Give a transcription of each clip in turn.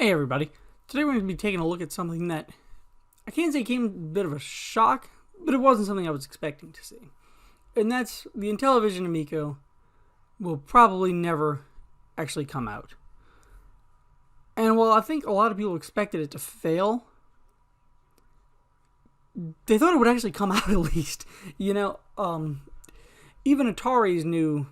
Hey everybody, today we're going to be taking a look at something that I can't say came a bit of a shock, but it wasn't something I was expecting to see. And that's the Intellivision Amico will probably never actually come out. And while I think a lot of people expected it to fail, they thought it would actually come out at least. Even Atari's new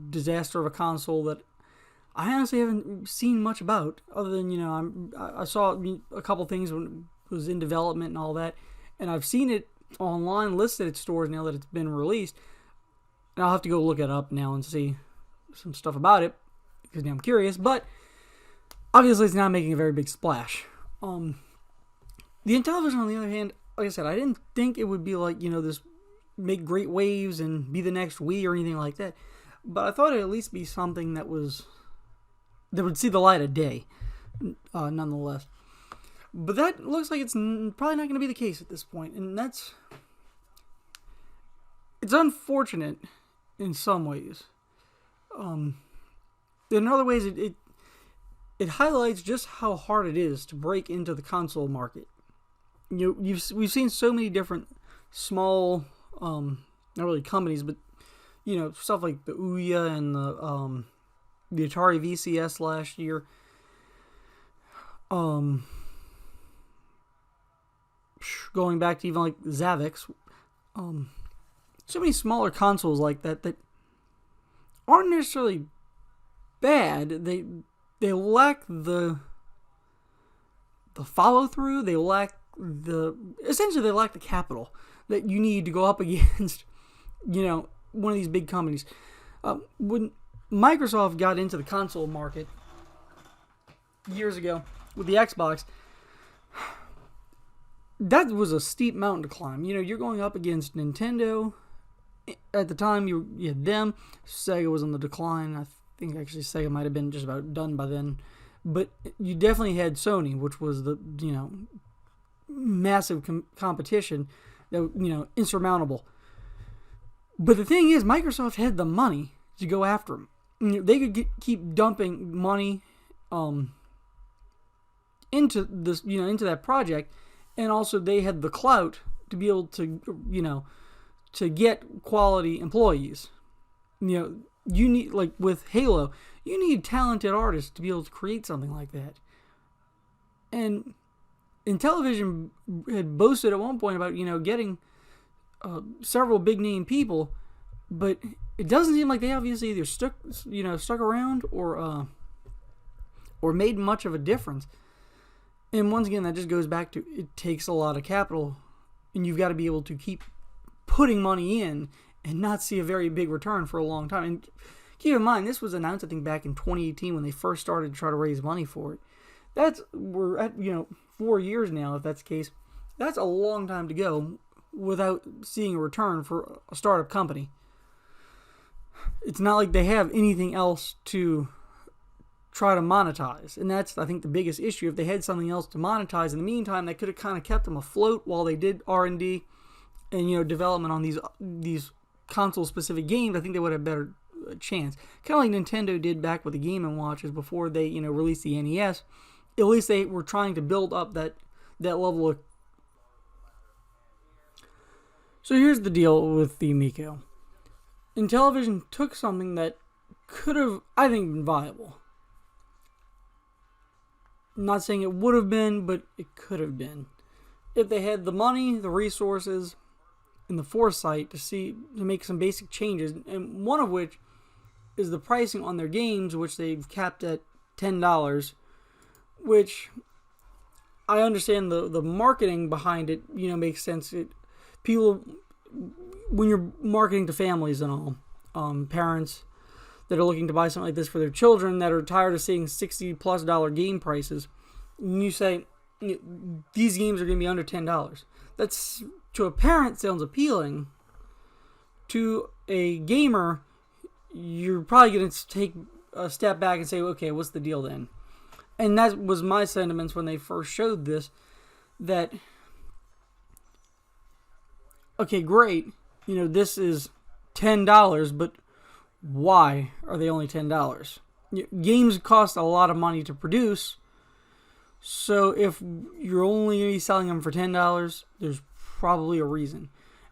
disaster of a console that I honestly haven't seen much about, other than, I saw a couple things when it was in development and all that, and I've seen it online listed at stores now that it's been released, and I'll have to go look it up now and see some stuff about it, because now I'm curious, but obviously it's not making a very big splash. The Intellivision, on the other hand, like I said, I didn't think it would be like, this make great waves and be the next Wii or anything like that, but I thought it'd at least be something that would see the light of day, nonetheless. But that looks like it's probably not going to be the case at this point, and it's unfortunate in some ways. In other ways, it highlights just how hard it is to break into the console market. We've seen so many different small, not really companies, but stuff like the Ouya and the Atari VCS last year. Going back to even like Zavix. So many smaller consoles like that aren't necessarily bad. They lack the follow through. They lack essentially they lack the capital that you need to go up against one of these big companies. When Microsoft got into the console market years ago with the Xbox, that was a steep mountain to climb. You're going up against Nintendo. At the time, you had them. Sega was on the decline. I think actually Sega might have been just about done by then. But you definitely had Sony, which was the massive competition that insurmountable. But the thing is, Microsoft had the money to go after them. They could keep dumping money into this, into that project, and also they had the clout to be able to, to get quality employees. You need, like with Halo, you need talented artists to be able to create something like that. And Intellivision had boasted at one point about, getting several big name people, but it doesn't seem like they obviously either stuck around or made much of a difference. And once again, that just goes back to it takes a lot of capital, and you've got to be able to keep putting money in and not see a very big return for a long time. And keep in mind, this was announced, I think, back in 2018 when they first started to try to raise money for it. We're at 4 years now, if that's the case. That's a long time to go without seeing a return for a startup company. It's not like they have anything else to try to monetize, and that's, I think, the biggest issue. If they had something else to monetize in the meantime, that could have kind of kept them afloat while they did R&D and development on these console specific games. I think they would have a better chance, kind of like Nintendo did back with the Game & Watches before they released the NES. At least they were trying to build up that level of. So here's the deal with the Amico. Intellivision took something that could have, I think, been viable. I'm not saying it would have been, but it could have been. If they had the money, the resources, and the foresight to make some basic changes, and one of which is the pricing on their games, which they've capped at $10, which I understand the marketing behind it, makes sense. People, when you're marketing to families and all, parents that are looking to buy something like this for their children that are tired of seeing $60+ game prices, and you say these games are going to be under $10. That's, to a parent, sounds appealing. To a gamer, you're probably going to take a step back and say, okay, what's the deal then? And that was my sentiments when they first showed this, that, okay, great, this is $10, but why are they only $10? Games cost a lot of money to produce. So if you're only going to be selling them for $10, there's probably a reason.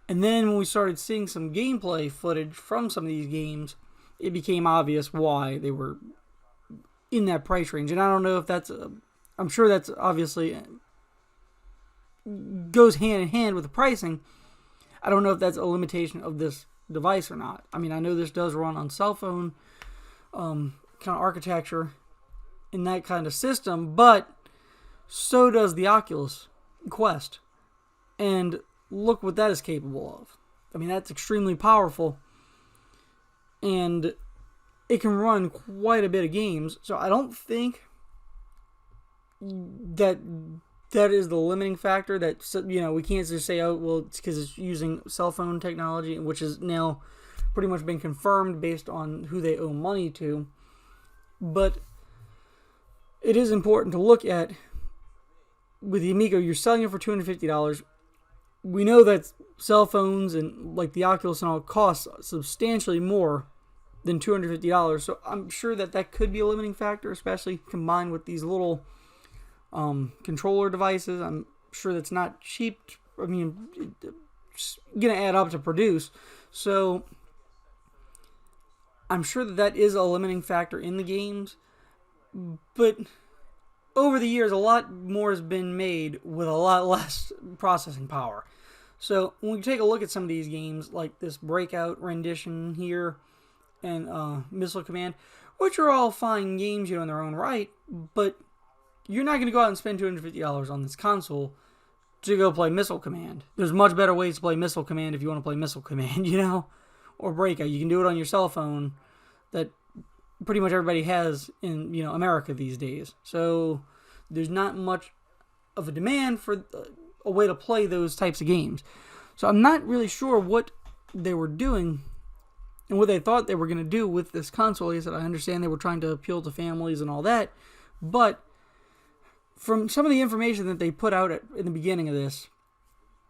And then when we started seeing some gameplay footage from some of these games, it became obvious why they were in that price range. And I don't know if that's, I'm sure that's obviously goes hand in hand with the pricing. I don't know if that's a limitation of this device or not. I mean, I know this does run on cell phone kind of architecture in that kind of system, but so does the Oculus Quest. And look what that is capable of. I mean, that's extremely powerful. And it can run quite a bit of games. So I don't think that is the limiting factor. That, you know, we can't just say, oh, well, it's because it's using cell phone technology, which has now pretty much been confirmed based on who they owe money to. But it is important to look at, with the Amico, you're selling it for $250. We know that cell phones and like the Oculus and all cost substantially more than $250. So I'm sure that could be a limiting factor, especially combined with these little controller devices. I'm sure that's not cheap. I mean, it's going to add up to produce. So I'm sure that is a limiting factor in the games. But over the years, a lot more has been made with a lot less processing power. So when we take a look at some of these games, like this Breakout rendition here and Missile Command, which are all fine games, you know, in their own right, but you're not going to go out and spend $250 on this console to go play Missile Command. There's much better ways to play Missile Command if you want to play Missile Command, you know, or Breakout. You can do it on your cell phone that pretty much everybody has in, you know, America these days. So there's not much of a demand for a way to play those types of games. So I'm not really sure what they were doing and what they thought they were going to do with this console. Like I said, I understand they were trying to appeal to families and all that, but from some of the information that they put out in the beginning of this,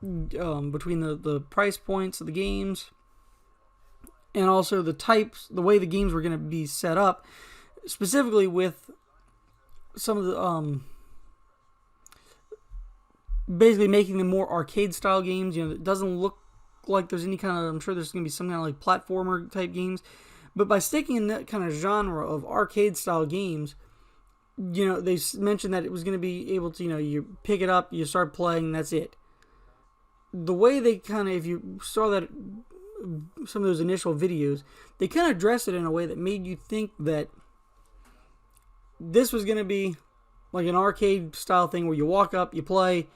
between the price points of the games and also the way the games were going to be set up, specifically with some of the basically making them more arcade-style games. You know, it doesn't look like there's any kind of, I'm sure there's going to be some kind of like platformer-type games. But by sticking in that kind of genre of arcade-style games, you know, they mentioned that it was going to be able to, you know, you pick it up, you start playing, that's it. The way they kind of, if you saw that, some of those initial videos, they kind of dressed it in a way that made you think that this was going to be like an arcade-style thing where you walk up, you play,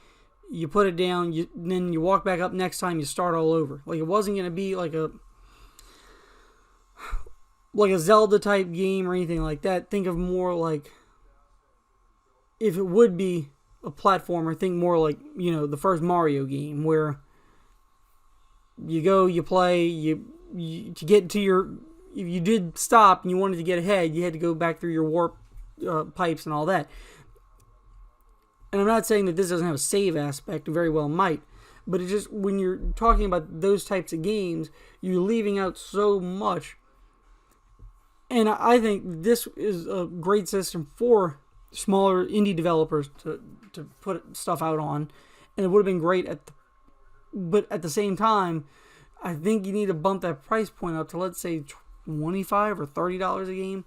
you put it down, then you walk back up next time, you start all over. Like, it wasn't going to be like a Zelda-type game or anything like that. Think of more like, if it would be a platformer, think more like, you know, the first Mario game, where you go, you play, you to get to your, if you did stop and you wanted to get ahead, you had to go back through your warp pipes and all that. And I'm not saying that this doesn't have a save aspect, it very well might, but it just, when you're talking about those types of games, you're leaving out so much. And I think this is a great system for smaller indie developers to put stuff out on, and it would have been great but at the same time, I think you need to bump that price point up to, let's say, $25 or $30 a game,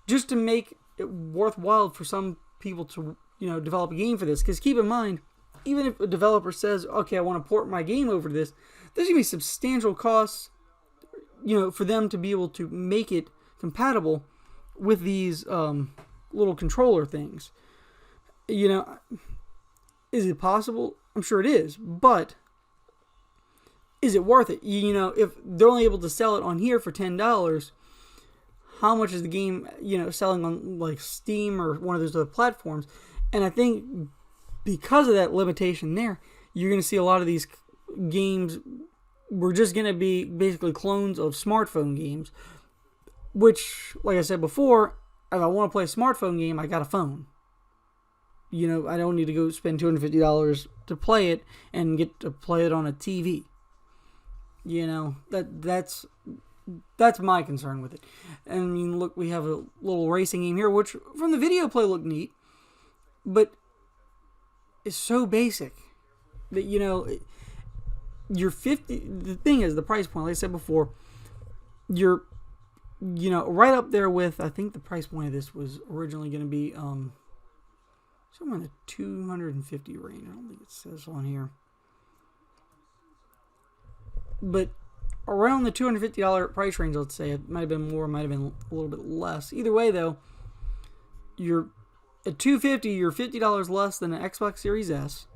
just to make it worthwhile for some people to, you know, develop a game for this. Because keep in mind, even if a developer says, okay, I want to port my game over to this, there's going to be substantial costs, you know, for them to be able to make it compatible with these little controller things. You know, is it possible? I'm sure it is, but is it worth it? You know, if they're only able to sell it on here for $10, how much is the game, you know, selling on like Steam or one of those other platforms? And I think because of that limitation there, you're going to see a lot of these games were just going to be basically clones of smartphone games, which, like I said before, if I want to play a smartphone game, I got a phone. You know, I don't need to go spend $250 to play it and get to play it on a TV. You know, that's my concern with it. And I mean, look, we have a little racing game here, which from the video play looked neat. but it's so basic that, you know, you're 50. The thing is, the price point, like I said before, you're, you know, right up there with, I think the price point of this was originally going to be somewhere in the 250 range. I don't think it says on here, but around the $250 price range, let's say. It might have been more, might have been a little bit less. Either way, though, you're at $250, you're $50 less than an Xbox Series S,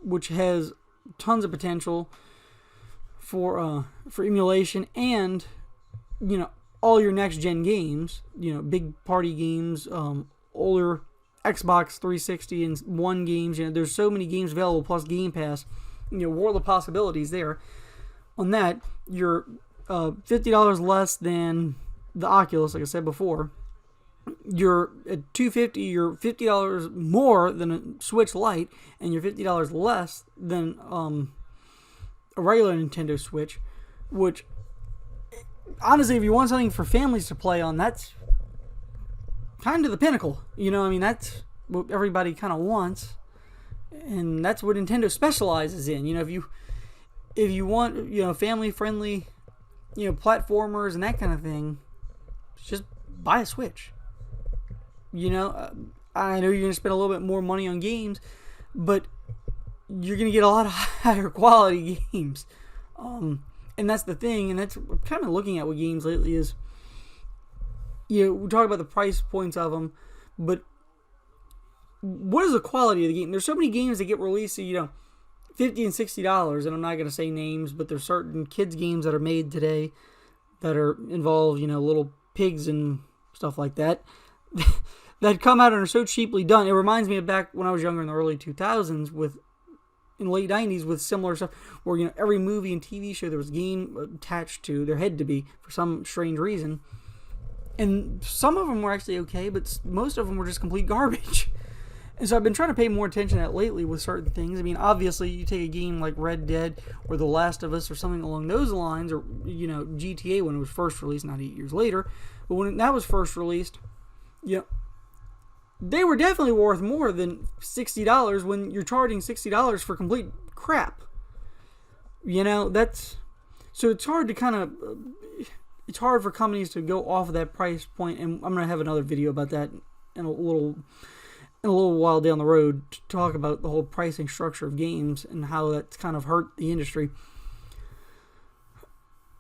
which has tons of potential for emulation, and, you know, all your next gen games, you know, big party games, older Xbox 360 and One games. You know, there's so many games available, plus Game Pass. You know, world of possibilities there. On that, you're $50 less than the Oculus, like I said before. You're at $250, you're $50 more than a Switch Lite, and you're $50 less than a regular Nintendo Switch, which, honestly, if you want something for families to play on, that's kind of the pinnacle. You know, I mean, that's what everybody kind of wants, and that's what Nintendo specializes in. You know, if you want, you know, family-friendly, you know, platformers and that kind of thing, just buy a Switch. You know, I know you're going to spend a little bit more money on games, but you're going to get a lot of higher quality games. And that's the thing, and that's kind of looking at with games lately is, you know, we talk about the price points of them, but what is the quality of the game? There's so many games that get released, you know, $50 and $60, and I'm not going to say names, but there's certain kids games that are made today that are involve, you know, little pigs and stuff like that that come out and are so cheaply done. It reminds me of back when I was younger in the early 2000s in late 90s with similar stuff where, you know, every movie and TV show there was a game attached to, there had to be for some strange reason. And some of them were actually okay, but most of them were just complete garbage. And so I've been trying to pay more attention to that lately with certain things. I mean, obviously, you take a game like Red Dead or The Last of Us or something along those lines, or, you know, GTA when it was first released, not 8 years later, but when that was first released, you know, they were definitely worth more than $60 when you're charging $60 for complete crap. You know, so it's hard to kind of, it's hard for companies to go off of that price point, and I'm going to have another video about that in a little while down the road to talk about the whole pricing structure of games and how that's kind of hurt the industry.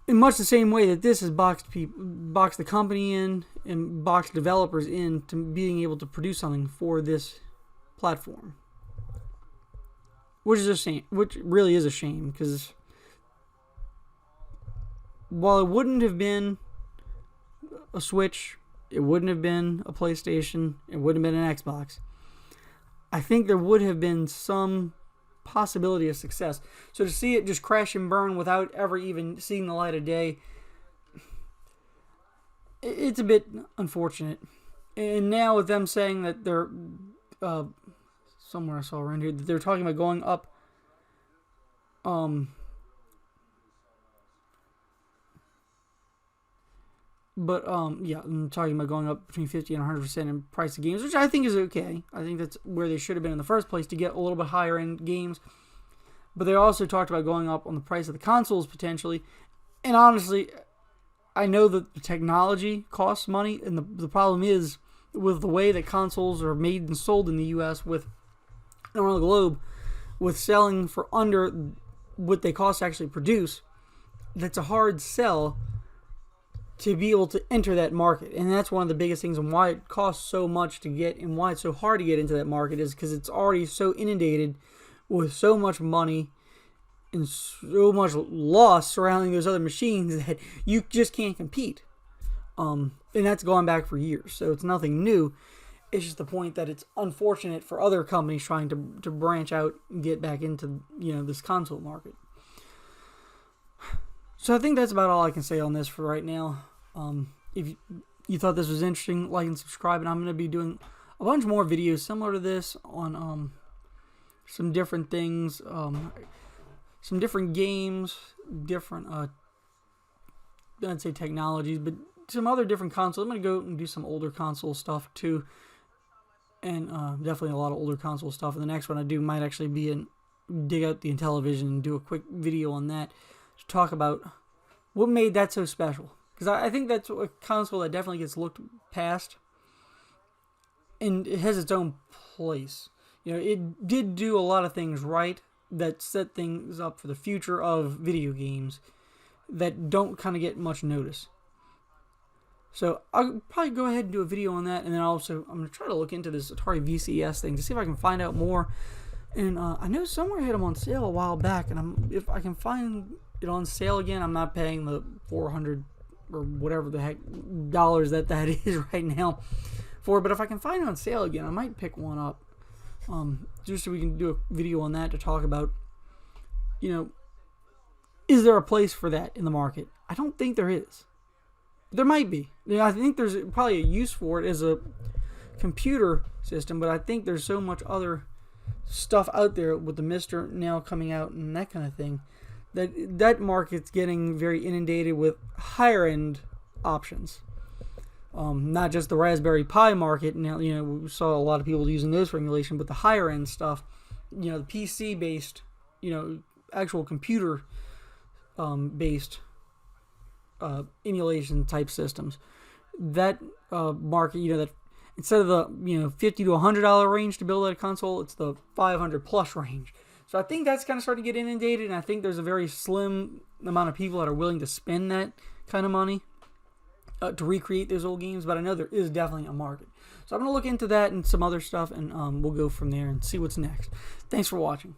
In much the same way that this has boxed the company in and boxed developers in to being able to produce something for this platform. Which is a shame. Which really is a shame, because while it wouldn't have been a Switch, it wouldn't have been a PlayStation, it wouldn't have been an Xbox, I think there would have been some possibility of success. So to see it just crash and burn without ever even seeing the light of day, it's a bit unfortunate. And now with them saying that they're, somewhere I saw around here, that they're talking about going up, yeah, I'm talking about going up between 50 and 100% in price of games, which I think is okay. I think that's where they should have been in the first place, to get a little bit higher end games. But they also talked about going up on the price of the consoles potentially. And honestly, I know that the technology costs money, and the problem is with the way that consoles are made and sold in the U.S. with around the globe, with selling for under what they cost to actually produce, that's a hard sell to be able to enter that market. And that's one of the biggest things, and why it costs so much to get, and why it's so hard to get into that market, is because it's already so inundated with so much money and so much loss surrounding those other machines that you just can't compete. And that's gone back for years, so it's nothing new. It's just the point that it's unfortunate for other companies trying to branch out and get back into, you know, this console market. So I think that's about all I can say on this for right now. If you thought this was interesting, like and subscribe, and I'm going to be doing a bunch more videos similar to this on some different things, some different games, different I'd say technologies, but some other different consoles. I'm going to go and do some older console stuff too, and definitely a lot of older console stuff. And the next one I do might actually be dig out the Intellivision and do a quick video on that to talk about what made that so special. Because I think that's a console that definitely gets looked past, and it has its own place. It did do a lot of things right that set things up for the future of video games that don't kind of get much notice. So I'll probably go ahead and do a video on that, and then I'm going to try to look into this Atari VCS thing to see if I can find out more. And I know somewhere I had them on sale a while back, and if I can find it on sale again, I'm not paying the $400 or whatever the heck dollars that is right now for. But if I can find it on sale again, I might pick one up, just so we can do a video on that to talk about, is there a place for that in the market? I don't think there is. There might be. I think there's probably a use for it as a computer system, but I think there's so much other stuff out there with the Mister now coming out and that kind of thing that market's getting very inundated with higher end options. Not just the Raspberry Pi market. Now, we saw a lot of people using those for emulation, but the higher end stuff, the PC based, actual computer based emulation type systems. That market, that instead of the $50 to $100 range to build a console, it's the $500 plus range. So I think that's kind of starting to get inundated, and I think there's a very slim amount of people that are willing to spend that kind of money to recreate those old games. But I know there is definitely a market. So I'm going to look into that and some other stuff, and we'll go from there and see what's next. Thanks for watching.